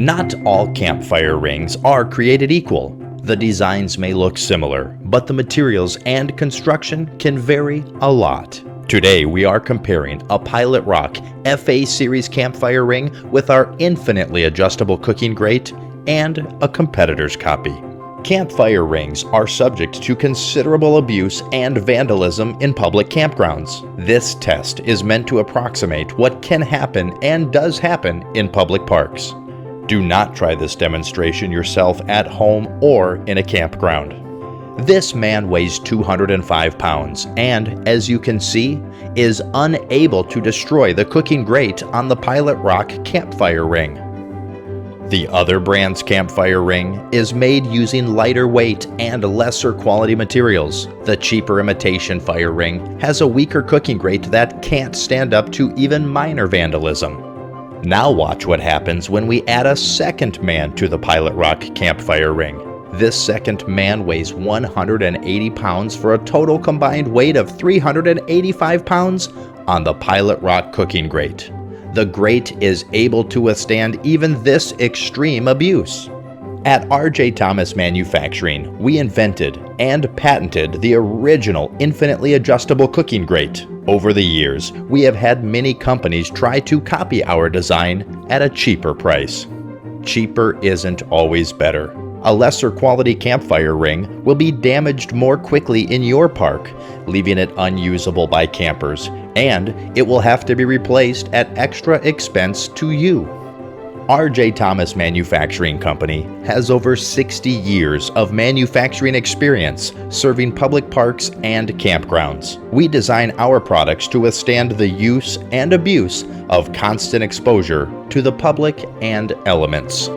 Not all campfire rings are created equal. The designs may look similar, but the materials and construction can vary a lot. Today we are comparing a Pilot Rock FA Series campfire ring with our infinitely adjustable cooking grate and a competitor's copy. Campfire rings are subject to considerable abuse and vandalism in public campgrounds. This test is meant to approximate what can happen and does happen in public parks. Do not try this demonstration yourself at home or in a campground. This man weighs 205 pounds and, as you can see, is unable to destroy the cooking grate on the Pilot Rock campfire ring. The other brand's campfire ring is made using lighter weight and lesser quality materials. The cheaper imitation fire ring has a weaker cooking grate that can't stand up to even minor vandalism. Now watch what happens when we add a second man to the Pilot Rock campfire ring. This second man weighs 180 pounds for a total combined weight of 385 pounds on the Pilot Rock cooking grate. The grate is able to withstand even this extreme abuse. At R.J. Thomas Manufacturing, we invented and patented the original infinitely adjustable cooking grate. Over the years, we have had many companies try to copy our design at a cheaper price. Cheaper isn't always better. A lesser quality campfire ring will be damaged more quickly in your park, leaving it unusable by campers, and it will have to be replaced at extra expense to you. R.J. Thomas Manufacturing Company has over 60 years of manufacturing experience serving public parks and campgrounds. We design our products to withstand the use and abuse of constant exposure to the public and elements.